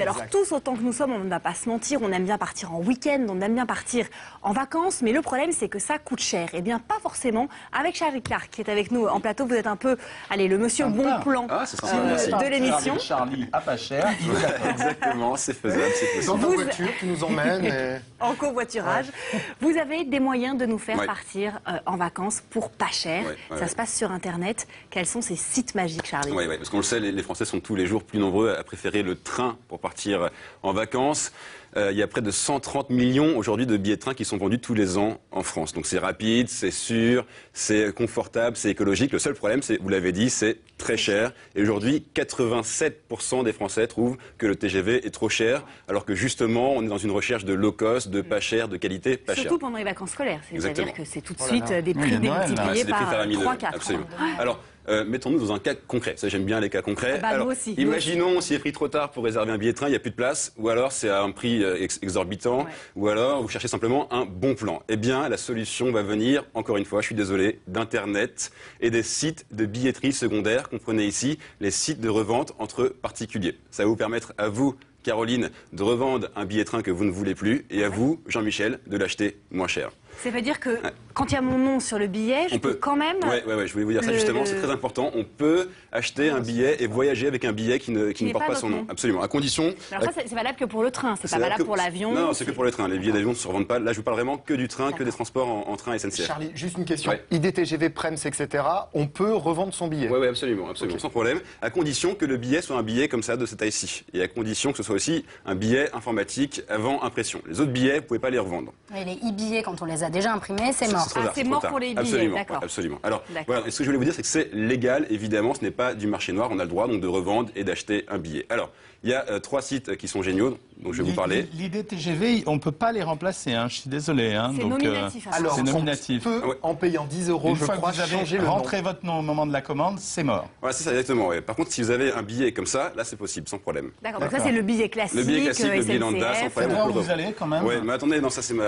Alors tous, autant que nous sommes, on ne va pas se mentir, on aime bien partir en week-end, on aime bien partir en vacances, mais le problème c'est que ça coûte cher. Eh bien pas forcément. Avec Charlie Clark qui est avec nous en plateau, vous êtes un peu, allez, le monsieur bon plan de l'émission. Charlie à pas cher, il est d'accord. Exactement, c'est faisable, c'est Dans possible. ta voiture, tu nous emmènes. Et... En covoiturage. Ouais. Vous avez des moyens de nous faire partir en vacances pour pas cher. Ça se passe sur Internet. Quels sont ces sites magiques, Charlie? Oui, parce qu'on le sait, les Français sont tous les jours plus nombreux à préférer le train pour partir en vacances. Il y a près de 130 millions aujourd'hui de billets de train qui sont vendus tous les ans en France. Donc c'est rapide, c'est sûr, c'est confortable, c'est écologique. Le seul problème, c'est, vous l'avez dit, c'est très cher. Et aujourd'hui, 87% des Français trouvent que le TGV est trop cher, alors que justement, on est dans une recherche de low cost, de pas cher, de qualité pas cher. Surtout pendant les vacances scolaires. C'est-à-dire que c'est tout de suite des prix démultipliés par 3-4. Absolument. Alors, mettons-nous dans un cas concret. Ça, j'aime bien les cas concrets. Alors, nous aussi, imaginons s'il est pris trop tard pour réserver un billet de train, il n'y a plus de place, ou alors c'est à un prix exorbitant, ou alors vous cherchez simplement un bon plan. Eh bien, la solution va venir, encore une fois, je suis désolé, d'Internet et des sites de billetterie secondaire. Comprenez ici les sites de revente entre particuliers. Ça va vous permettre à vous, Caroline, de revendre un billet de train que vous ne voulez plus, et à vous, Jean-Michel, de l'acheter moins cher. Ça veut dire que quand il y a mon nom sur le billet, je peux quand même... Oui, je voulais vous dire ça justement, c'est très important. On peut acheter un billet et voyager avec un billet qui ne porte pas son nom. Absolument, à condition... Alors ça, c'est valable que pour le train, c'est pas valable pour l'avion. Non, c'est que pour les trains. Les billets d'avion ne se revendent pas. Là, je vous parle vraiment que du train, que des transports en train SNCF. Charlie, juste une question. IDTGV, Prems, etc., on peut revendre son billet? Oui, absolument, sans problème. À condition que le billet soit un billet comme ça, de cette taille-ci. Et à condition que ce soit aussi un billet informatique avant impression. Les autres billets, vous ne pouvez pas les revendre. Et les e-billets, quand on les a déjà imprimés, c'est mort. C'est mort pour les billets, d'accord. Absolument. Alors, voilà, et ce que je voulais vous dire, c'est que c'est légal, évidemment, ce n'est pas du marché noir, on a le droit donc de revendre et d'acheter un billet. Alors, il y a 3 sites qui sont géniaux, dont je vais vous parler. L'idée TGV, on ne peut pas les remplacer, je suis désolé. C'est nominatif. Alors, c'est nominatif. On peut, en payant 10 €, je crois, changer le nom. Rentrez votre nom au moment de la commande, c'est mort. Voilà, c'est ça, exactement. Par contre, si vous avez un billet comme ça, là, c'est possible, sans problème. D'accord, donc ça, c'est le billet classique. Le billet classique, le billet lambda, sans problème. C'est où vous allez, quand même. Oui, mais attendez, non, ça, c'est vous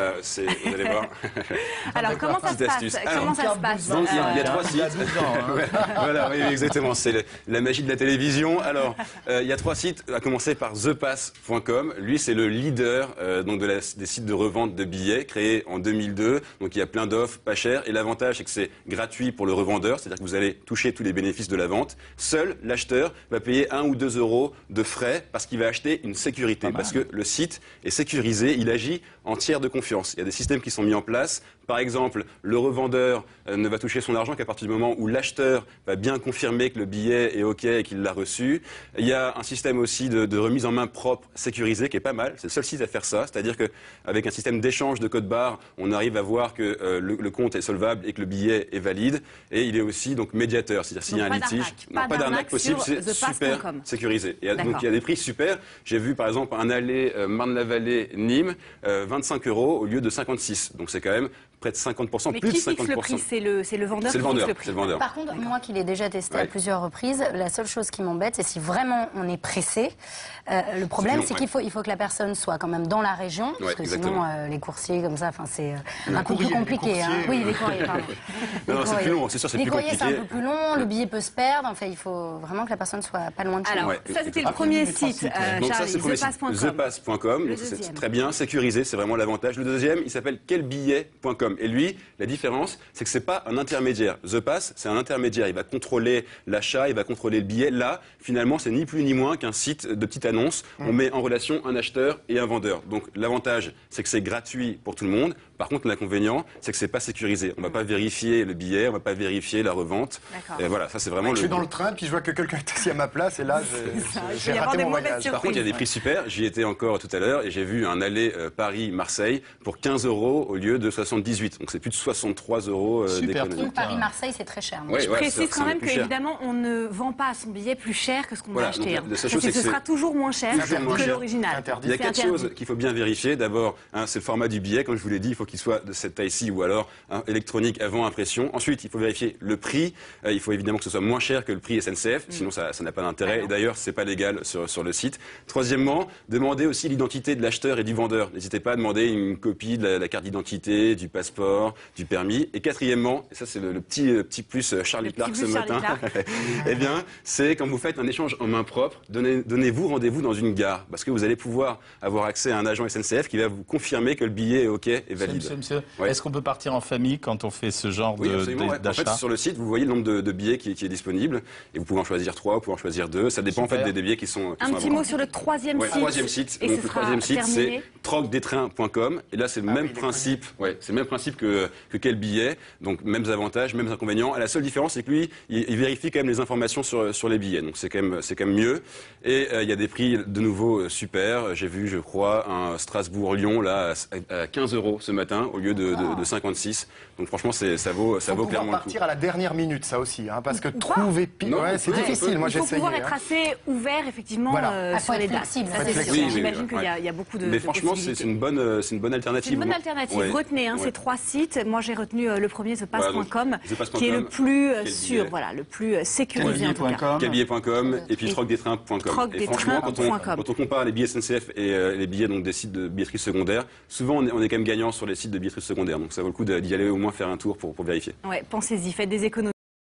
allez voir. Alors, comment ça se passe? Donc, il y a 3 sites. Voilà, oui, exactement. C'est la magie de la télévision. Alors, il y a 3 sites, à commencer par thepass.com. Lui, c'est le leader donc des sites de revente de billets, créé en 2002. Donc, il y a plein d'offres, pas chères. Et l'avantage, c'est que c'est gratuit pour le revendeur, c'est-à-dire que vous allez toucher tous les bénéfices de la vente. Seul l'acheteur va payer 1 ou 2 € de frais parce qu'il va acheter une sécurité. Parce que le site est sécurisé, il agit en tiers de confiance. Il y a des systèmes qui sont mis en place. Par exemple, le revendeur ne va toucher son argent qu'à partir du moment où l'acheteur va bien confirmer que le billet est OK et qu'il l'a reçu. Il y a un système aussi de remise en main propre, sécurisé, qui est pas mal. C'est le seul site à faire ça. C'est-à-dire qu'avec un système d'échange de code barre, on arrive à voir que le compte est solvable et que le billet est valide. Et il est aussi donc médiateur. C'est-à-dire s'il y a un litige, pas d'arnaque possible, c'est super sécurisé. Et donc il y a des prix super. J'ai vu par exemple un aller Marne-la-Vallée-Nîmes, 25 € au lieu de 56. Donc c'est quand même près de 50%, mais plus de 50%. Qui fixe le prix? C'est le vendeur qui fixe le prix. C'est le vendeur. Par contre, moi qui l'ai déjà testé à plusieurs reprises, la seule chose qui m'embête, c'est si vraiment on est pressé. Le problème, c'est qu'il faut que la personne soit quand même dans la région, parce que sinon, les coursiers comme ça, c'est un peu plus compliqué. Oui, les courriers, pardon. Non, c'est plus long, c'est sûr, c'est plus compliqué. Les courriers, c'est un peu plus long, le billet peut se perdre. Enfin, il faut vraiment que la personne soit pas loin de chez nous. Alors, ça, c'était le premier site, Charlie, thepass.com. C'est très bien, sécurisé, c'est vraiment l'avantage. Le deuxième, il s'appelle quelbillet.com. Et lui, la différence, c'est que c'est pas un intermédiaire. The Pass, c'est un intermédiaire. Il va contrôler l'achat, il va contrôler le billet. Là, finalement, c'est ni plus ni moins qu'un site de petite annonce. On met en relation un acheteur et un vendeur. Donc, l'avantage, c'est que c'est gratuit pour tout le monde. Par contre, l'inconvénient, c'est que c'est pas sécurisé. On va pas vérifier le billet, on va pas vérifier la revente. Et voilà, ça c'est vraiment. Je suis dans le train, puis je vois que quelqu'un est assis à ma place, et là, j'ai raté mon voyage. Par contre, il y a des prix super. J'y étais encore tout à l'heure, et j'ai vu un aller Paris-Marseille pour 15 € au lieu de 78. Donc c'est plus de 63 € d'économie. Paris-Marseille, c'est très cher. Je précise quand même qu'évidemment, on ne vend pas son billet plus cher que ce qu'on a acheté. Ce sera toujours moins cher que l'original. Il y a 4 choses qu'il faut bien vérifier. D'abord, c'est le format du billet. Comme je vous l'ai dit, il faut qu'il soit de cette taille-ci ou alors électronique avant impression. Ensuite, il faut vérifier le prix. Il faut évidemment que ce soit moins cher que le prix SNCF, sinon ça n'a pas d'intérêt. Et d'ailleurs, c'est pas légal sur le site. Troisièmement, demandez aussi l'identité de l'acheteur et du vendeur. N'hésitez pas à demander une copie de la carte d'identité, du passeport. passeport, du permis. Et quatrièmement, et ça c'est le petit plus Charlie Clark ce matin, eh bien, c'est quand vous faites un échange en main propre, donnez-vous rendez-vous dans une gare, parce que vous allez pouvoir avoir accès à un agent SNCF qui va vous confirmer que le billet est OK et valide. Monsieur, Ouais. est-ce qu'on peut partir en famille quand on fait ce genre Oui, absolument. Ouais. En d'achat? fait, sur le site, vous voyez le nombre de billets qui est disponible, et vous pouvez en choisir 3, vous pouvez en choisir 2. Ça dépend en Super. fait des billets qui sont. Un petit mot sur le troisième Ouais, site. troisième site. Et Donc, ce le sera troisième site, c'est terminé. trocdestrains.com. Et là, c'est le même principe. Ouais, c'est le même principe que quel billet. Donc, mêmes avantages, mêmes inconvénients. La seule différence, c'est que lui, il vérifie quand même les informations sur les billets. Donc, c'est quand même mieux. Et il y a des prix de nouveau super. J'ai vu, je crois, un Strasbourg-Lyon là à 15 € ce matin au lieu de 56. Donc, franchement, ça vaut clairement le coup. Partir à la dernière minute, ça aussi, hein, parce que trouver pile, Non, ouais, c'est ouais, difficile. Moi, Il j'ai faut essayé. pouvoir être hein. assez ouvert, effectivement, Voilà. sur faut les être dates. flexible. Ça, Faut c'est être sûr. flexible. J'imagine Oui, qu'il y a beaucoup de Mais franchement, c'est possibilités. une bonne alternative. C'est une bonne alternative. Ouais. Retenez Ouais. ces 3 sites. Moi, j'ai retenu le premier, thepass.com, thepass.com, qui est le plus quel sûr, billet. voilà, le plus sécurisé en tout cas. Quelbillet.com et puis trocdestrains.com. Et franchement, quand on compare les billets SNCF et les billets donc, des sites de billetterie secondaire, souvent on est quand même gagnant sur les sites de billetterie secondaire. Donc ça vaut le coup d'y aller au moins faire un tour pour vérifier. Ouais, pensez-y, faites des économies.